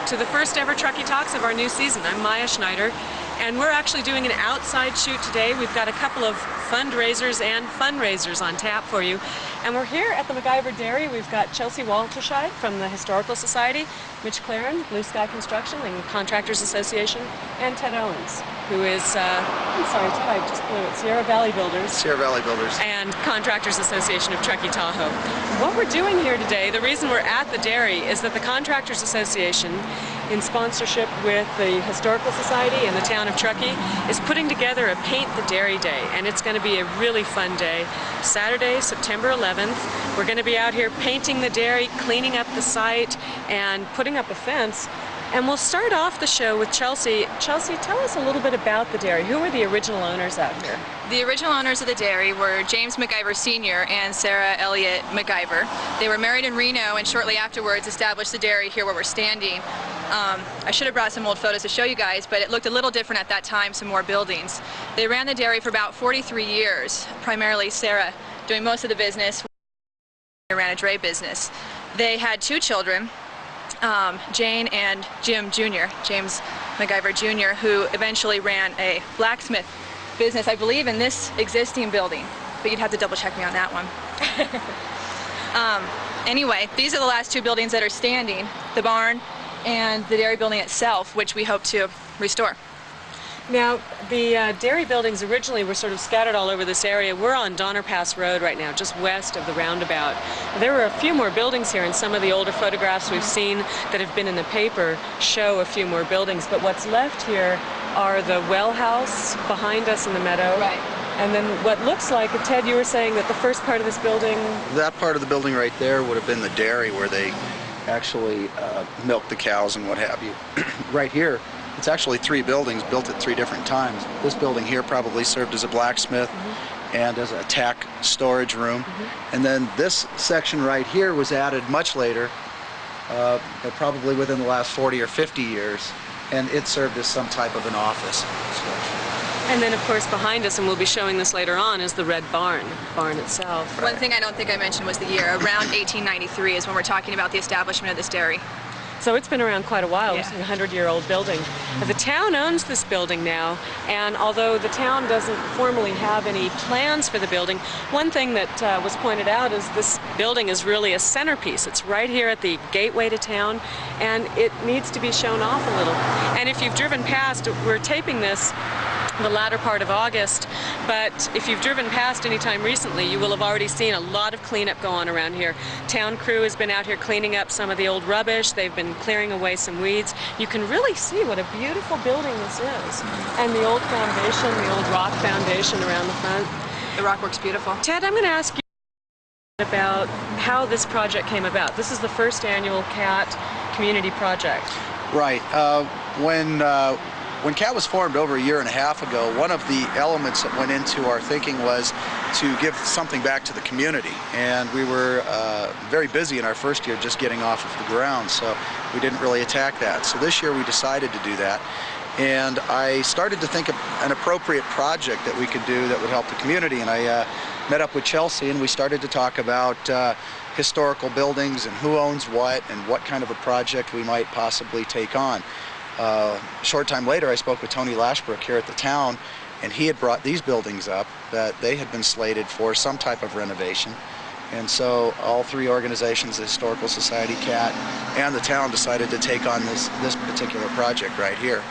To the first ever Truckee Talks of our new season. I'm Maya Schneider, and we're actually doing an outside shoot today. We've got a couple of fundraisers and fundraisers on tap for you. And we're here at the McIver Dairy. We've got Chelsea Walterscheid from the Historical Society, Mitch Claren, Blue Sky Construction and Contractors Association, and Ted Owens, who is, I'm sorry, Ted, I just blew it, Sierra Valley Builders. Sierra Valley Builders. And Contractors Association of Truckee, Tahoe. What we're doing here today, the reason we're at the dairy, is that the Contractors Association, in sponsorship with the Historical Society and the town of Truckee, is putting together a Paint the Dairy Day, and it's going to be a really fun day. Saturday, September 11th, we're going to be out here painting the dairy, cleaning up the site, and putting up a fence. And we'll start off the show with Chelsea. Chelsea, tell us a little bit about the dairy. Who were the original owners out here? The original owners of the dairy were James McIver Sr. and Sarah Elliott McIver. They were married in Reno and shortly afterwards established the dairy here where we're standing. I should have brought some old photos to show you guys, but it looked a little different at that time, some more buildings. They ran the dairy for about 43 years, primarily Sarah doing most of the business. They ran a dray business. They had two children, Jane and Jim Jr., James McIver Jr., who eventually ran a blacksmith business, I believe, in this existing building, but you'd have to double check me on that one. Anyway, these are the last two buildings that are standing, the barn and the dairy building itself, which we hope to restore. Now, the dairy buildings originally were sort of scattered all over this area. We're on Donner Pass Road right now, just west of the roundabout. There were a few more buildings here, and some of the older photographs we've seen that have been in the paper show a few more buildings. But what's left here are the well house behind us in the meadow. Right. And then what looks like, Ted, you were saying that the first part of this building... That part of the building right there would have been the dairy where they actually milk the cows and what have you. Right here, it's actually three buildings built at three different times. This building here probably served as a blacksmith and as a tack storage room. And then this section right here was added much later, probably within the last 40 or 50 years, and it served as some type of an office. And then, of course, behind us, and we'll be showing this later on, is the red barn itself. One thing I don't think I mentioned was the year. Around 1893 is when we're talking about the establishment of this dairy. So it's been around quite a while. Yeah. It's a 100-year-old building. The town owns this building now, and although the town doesn't formally have any plans for the building, one thing that was pointed out is this building is really a centerpiece. It's right here at the gateway to town, and it needs to be shown off a little. And if you've driven past, we're taping this the latter part of August, but if you've driven past any time recently, you will have already seen a lot of cleanup go on around here. Town crew has been out here cleaning up some of the old rubbish. They've been clearing away some weeds. You can really see what a beautiful building this is. And the old foundation, the old rock foundation around the front. The rock works beautiful. Ted, I'm going to ask you about how this project came about. This is the first annual CAT community project. Right. When CAT was formed over a year and a half ago, one of the elements that went into our thinking was to give something back to the community. And we were very busy in our first year just getting off of the ground, so we didn't really attack that. So this year we decided to do that. And I started to think of an appropriate project that we could do that would help the community. And I met up with Chelsea, and we started to talk about historical buildings and who owns what and what kind of a project we might possibly take on. A short time later, I spoke with Tony Lashbrook here at the town, and he had brought these buildings up that they had been slated for some type of renovation. And so all three organizations, the Historical Society, CAT, and the town decided to take on this particular project right here.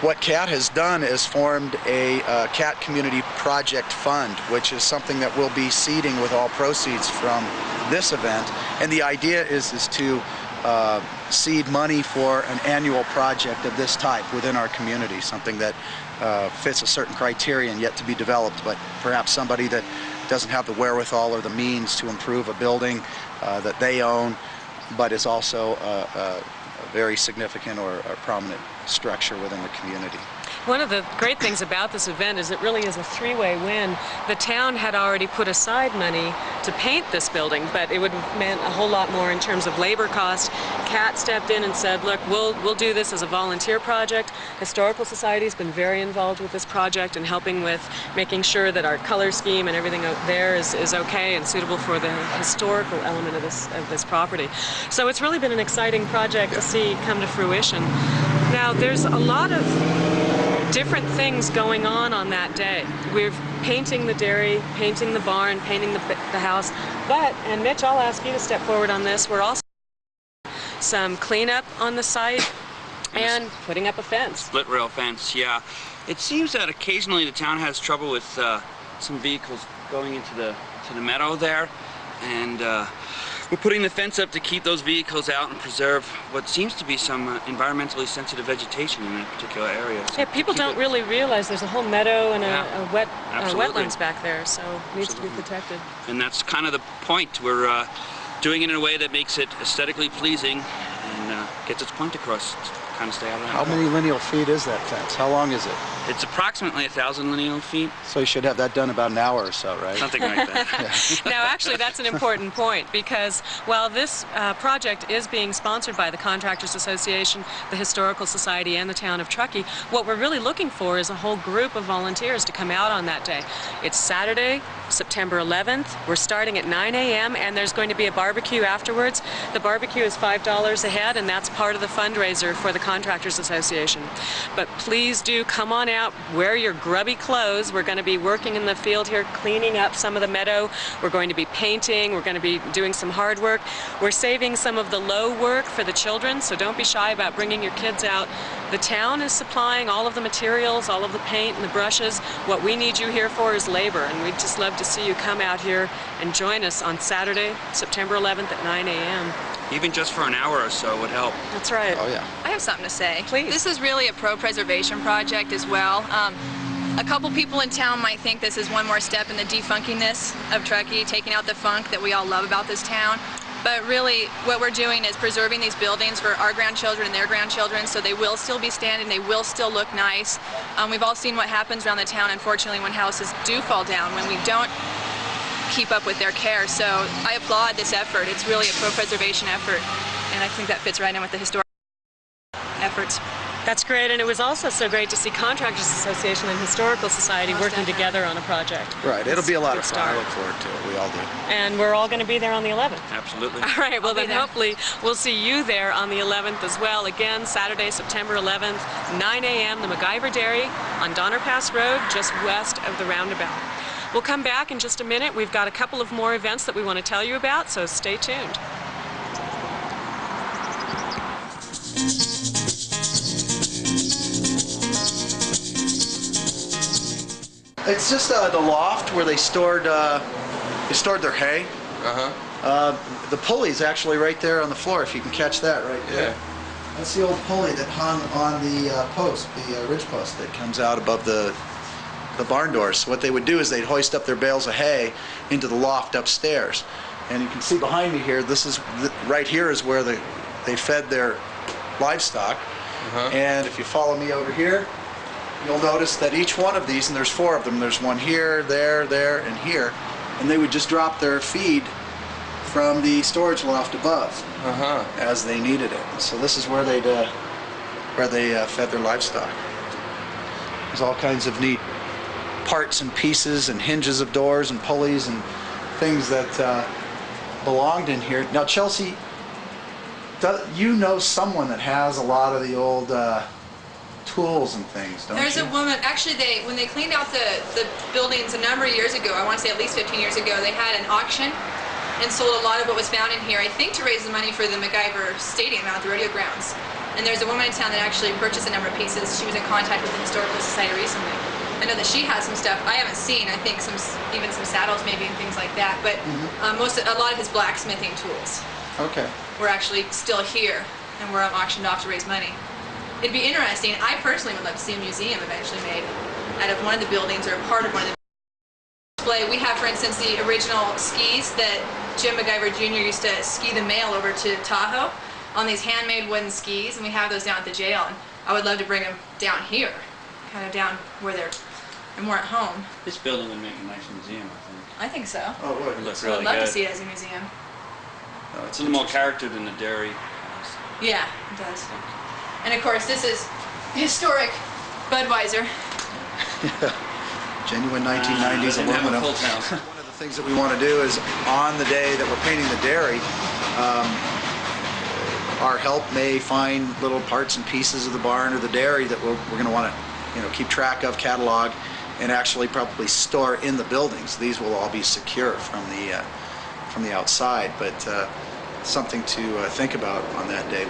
What CAT has done is formed a CAT Community Project Fund, which is something that we'll be seeding with all proceeds from this event. And the idea is to seed money for an annual project of this type within our community, something that fits a certain criterion yet to be developed, but perhaps somebody that doesn't have the wherewithal or the means to improve a building that they own, but is also very significant or prominent structure within the community. One of the great things about this event is it really is a three-way win. The town had already put aside money to paint this building, but it would have meant a whole lot more in terms of labor cost. Cat stepped in and said, look, we'll do this as a volunteer project. Historical Society has been very involved with this project and helping with making sure that our color scheme and everything out there is okay and suitable for the historical element of this property. So it's really been an exciting project to see come to fruition. Now, there's a lot of different things going on that day. We're painting the dairy, painting the barn, painting the house, but, and Mitch, I'll ask you to step forward on this, we're also some cleanup on the site and putting up a fence. Split rail fence, yeah. It seems that occasionally the town has trouble with some vehicles going into the meadow there, and we're putting the fence up to keep those vehicles out and preserve what seems to be some environmentally sensitive vegetation in that particular area. So yeah, people don't really realize there's a whole meadow and a wetlands back there, so it needs to be protected. And that's kind of the point. We're doing it in a way that makes it aesthetically pleasing and gets its point across. Kind of stay out of that. How many lineal feet is that fence? How long is it? It's approximately 1,000 lineal feet. So you should have that done about an hour or so, right? Something like that. Now, actually, that's an important point because while this project is being sponsored by the Contractors Association, the Historical Society, and the town of Truckee, what we're really looking for is a whole group of volunteers to come out on that day. It's Saturday, September 11th. We're starting at 9 a.m. and there's going to be a barbecue afterwards. The barbecue is $5 a head, and that's part of the fundraiser for the Contractors Association. But please do come on out, wear your grubby clothes. We're going to be working in the field here, cleaning up some of the meadow. We're going to be painting. We're going to be doing some hard work. We're saving some of the low work for the children, so don't be shy about bringing your kids out. The town is supplying all of the materials, all of the paint and the brushes. What we need you here for is labor, and we'd just love to see you come out here and join us on Saturday, September 11th at 9 a.m. Even just for an hour or so would help. That's right. Oh, yeah. I have something to say. Please. This is really a pro-preservation project as well. A couple people in town might think this is one more step in the defunkiness of Truckee, taking out the funk that we all love about this town. But really, what we're doing is preserving these buildings for our grandchildren and their grandchildren, so they will still be standing, they will still look nice. We've all seen what happens around the town, unfortunately, when houses do fall down, when we don't keep up with their care. So I applaud this effort. It's really a pro-preservation effort, and I think that fits right in with the historic efforts. That's great, and it was also so great to see Contractors Association and Historical Society working together on a project. Right, it'll be a lot of fun. I Start. look forward to it. We all do. And we're all going to be there on the 11th. Absolutely. All right, well I'll be then there. hopefully we'll see you there on the 11th as well. Again, Saturday, September 11th, 9 a.m., the McIver Dairy on Donner Pass Road, just west of the roundabout. We'll come back in just a minute. We've got a couple of more events that we want to tell you about, so stay tuned. It's just the loft where they stored their hay. The pulley's actually right there on the floor, if you can catch that right there. Yeah. That's the old pulley that hung on the post, the ridge post that comes out above the barn doors. So what they would do is they'd hoist up their bales of hay into the loft upstairs. And you can see behind me here, right here is where they fed their livestock. And if you follow me over here, you'll notice that each one of these, and there's 4 of them, there's one here, there, and here, and they would just drop their feed from the storage loft above as they needed it. So this is where they fed their livestock. There's all kinds of neat parts and pieces and hinges of doors and pulleys and things that belonged in here. Now, Chelsea, you know someone that has a lot of the old tools and things, don't There's you? a woman, actually when they cleaned out the buildings a number of years ago, I want to say at least 15 years ago, they had an auction and sold a lot of what was found in here, I think to raise the money for the McIver Stadium out at the rodeo grounds. And there's a woman in town that actually purchased a number of pieces. She was in contact with the Historical Society recently. I know that she has some stuff I haven't seen. I think even some saddles maybe and things like that. But a lot of his blacksmithing tools were actually still here and were auctioned off to raise money. It'd be interesting. I personally would love to see a museum eventually made out of one of the buildings or a part of one of the buildings. We have, for instance, the original skis that Jim McIver Jr. used to ski the mail over to Tahoe. on these handmade wooden skis, and we have those down at the jail. And I would love to bring them down here, kind of down where they're more at home. This building would make a nice museum, I think. I think so. Oh, look. It looks So really I'd love good. to see it as a museum. Oh, It's a little more character than the dairy. Yeah, it does. And of course, this is historic Budweiser. Genuine 1990s They have a aluminum. full town. One of the things that we want to do is on the day that we're painting the dairy, our help may find little parts and pieces of the barn or the dairy that we're going to want to, keep track of, catalog, and actually probably store in the buildings. These will all be secure from the outside, but something to think about on that day.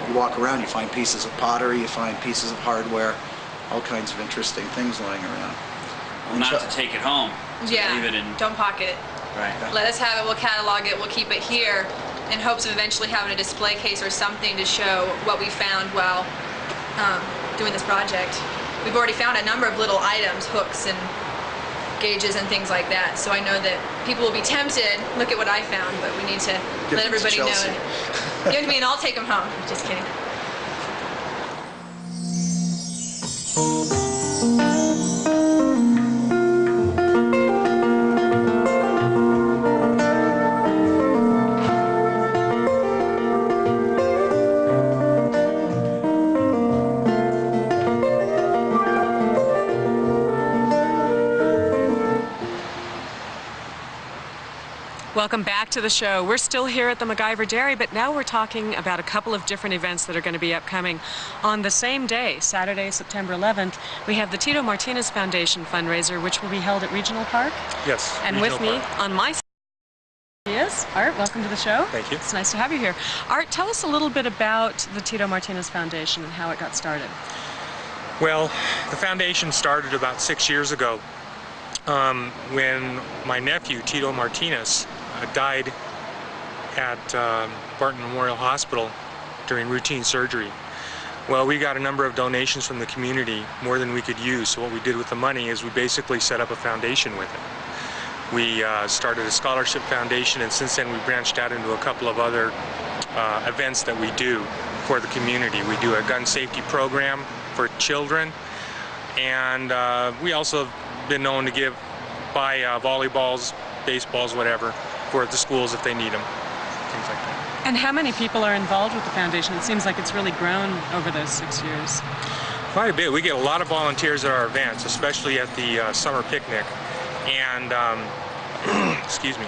You walk around, you find pieces of pottery, you find pieces of hardware, all kinds of interesting things lying around. Well, not to take it home. Yeah, Leave it in. don't pocket it. Right. Let us have it, we'll catalog it, we'll keep it here in hopes of eventually having a display case or something to show what we found while doing this project. We've already found a number of little items, hooks and gauges and things like that, so I know that people will be tempted, look at what I found, but we need to let everybody know. Give them to me and I'll take them home. Just kidding. Welcome back to the show. We're still here at the McIver Dairy, but now we're talking about a couple of different events that are going to be upcoming. On the same day, Saturday, September 11th, we have the Tito Martinez Foundation fundraiser, which will be held at Regional Park. Yes. And with me on my side is Art. Welcome to the show. Thank you. It's nice to have you here. Art, tell us a little bit about the Tito Martinez Foundation and how it got started. Well, the foundation started about 6 years ago when my nephew, Tito Martinez, died at Barton Memorial Hospital during routine surgery. Well, we got a number of donations from the community, more than we could use, so what we did with the money is we basically set up a foundation with it. We started a scholarship foundation, and since then we branched out into a couple of other events that we do for the community. We do a gun safety program for children, and we also have been known to buy volleyballs, baseballs, whatever, for the schools if they need them, things like that. And how many people are involved with the foundation? It seems like it's really grown over those 6 years. Quite a bit. We get a lot of volunteers at our events, especially at the summer picnic. And, excuse me,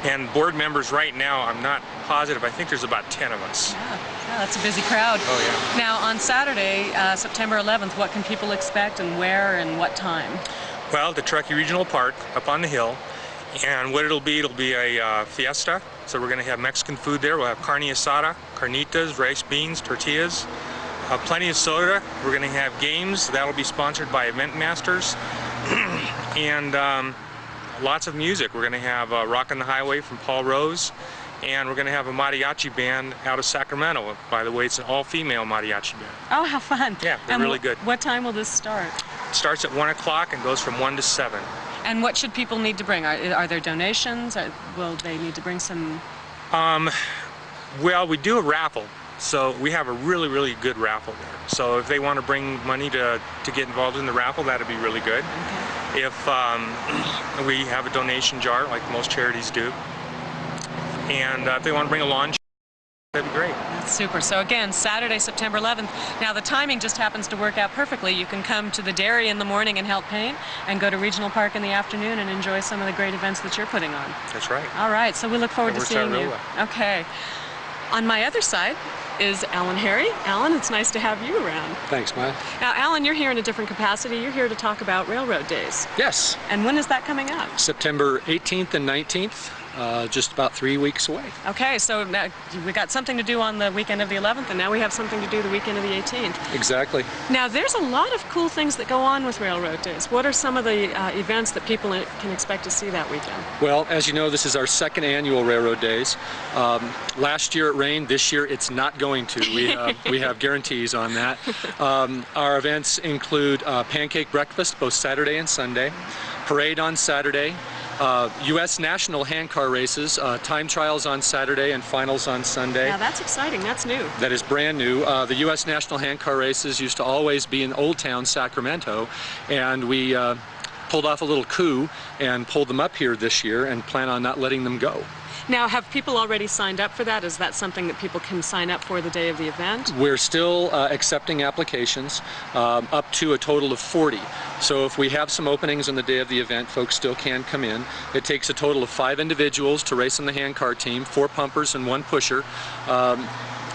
and board members right now, I'm not positive, I think there's about 10 of us. Yeah, that's a busy crowd. Oh, yeah. Now, on Saturday, September 11th, what can people expect and where and what time? Well, the Truckee Regional Park up on the hill. And what it'll be a fiesta. So we're going to have Mexican food there. We'll have carne asada, carnitas, rice beans, tortillas, plenty of soda. We're going to have games. That'll be sponsored by Event Masters. And lots of music. We're going to have Rockin' the Highway from Paul Rose. And we're going to have a mariachi band out of Sacramento. By the way, it's an all-female mariachi band. Oh, how fun. Yeah, they're really good. What time will this start? It starts at 1 o'clock and goes from 1 to 7. And what should people need to bring? Are there donations? Will they need to bring some? Well, we do a raffle. So we have a really, really good raffle there. So if they want to bring money to get involved in the raffle, that'd be really good. Okay. If we have a donation jar, like most charities do. And if they want to bring a lawn chair, that'd be great. That's super. So again, Saturday, September 11th. Now the timing just happens to work out perfectly. You can come to the dairy in the morning and help paint, and go to Regional Park in the afternoon and enjoy some of the great events that you're putting on. That's right. All right. So we look forward to seeing you. Well. Okay. On my other side is Alan Harry. Alan, it's nice to have you around. Thanks, Maya. Now, Alan, you're here in a different capacity. You're here to talk about Railroad Days. Yes. And when is that coming up? September 18th and 19th. Just about 3 weeks away. Okay, so now we got something to do on the weekend of the 11th, and now we have something to do the weekend of the 18th. Exactly. Now, there's a lot of cool things that go on with Railroad Days. What are some of the events that people can expect to see that weekend? Well, as you know, this is our second annual Railroad Days. Last year it rained. This year it's not going to. We have guarantees on that. Our events include pancake breakfast both Saturday and Sunday, parade on Saturday, U.S. national handcar races, time trials on Saturday and finals on Sunday. Now that's exciting. That's new. That is brand new. The U.S. national handcar races used to always be in Old Town, Sacramento, and we pulled off a little coup and pulled them up here this year and plan on not letting them go. Now, have people already signed up for that? Is that something that people can sign up for the day of the event? We're still accepting applications up to a total of 40. So if we have some openings on the day of the event, folks still can come in. It takes a total of 5 individuals to race in the handcar team, 4 pumpers and 1 pusher.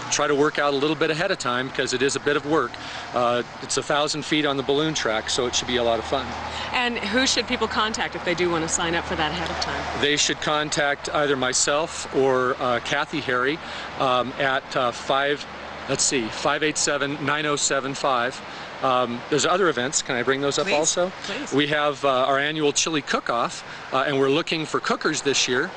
Try to work out a little bit ahead of time because it is a bit of work. It's 1,000 feet on the balloon track, so it should be a lot of fun. And who should people contact if they do want to sign up for that ahead of time? They should contact either myself or Kathy Harry at 587-9075. There's other events. Can I bring those up also? Please. We have our annual chili cook-off, and we're looking for cookers this year.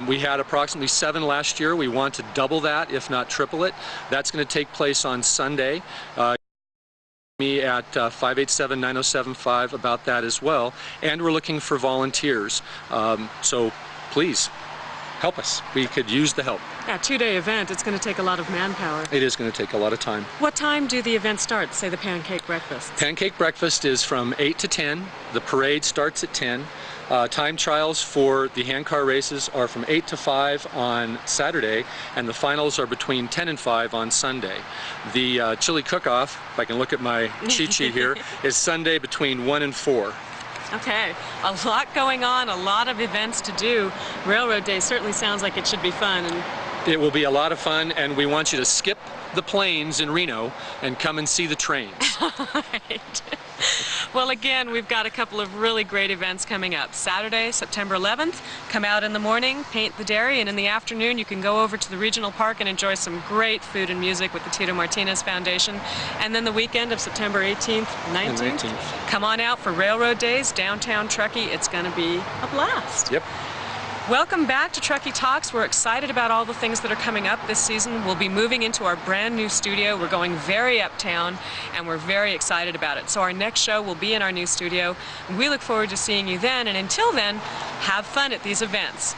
We had approximately 7 last year. We want to double that, if not triple it. That's going to take place on Sunday. Me at 587-9075 about that as well. And we're looking for volunteers. So please, help us. We could use the help. Yeah, 2-day event. It's going to take a lot of manpower. It is going to take a lot of time. What time do the events start, say the pancake breakfast? Pancake breakfast is from 8 to 10. The parade starts at 10. Time trials for the handcar races are from 8 to 5 on Saturday, and the finals are between 10 and 5 on Sunday. The chili cook-off, if I can look at my cheat sheet here, is Sunday between 1 and 4. Okay, a lot going on, a lot of events to do. Railroad Day certainly sounds like it should be fun. And it will be a lot of fun, and we want you to skip the planes in Reno and come and see the trains. Right. Well, again, we've got a couple of really great events coming up. Saturday, September 11th, come out in the morning, paint the dairy, and in the afternoon you can go over to the regional park and enjoy some great food and music with the Tito Martinez Foundation. And then the weekend of September 18th, 19th, come on out for Railroad Days, downtown Truckee. It's going to be a blast. Yep. Welcome back to Truckee Talks. We're excited about all the things that are coming up this season. We'll be moving into our brand new studio. We're going very uptown, and we're very excited about it. So our next show will be in our new studio. We look forward to seeing you then, and until then, have fun at these events.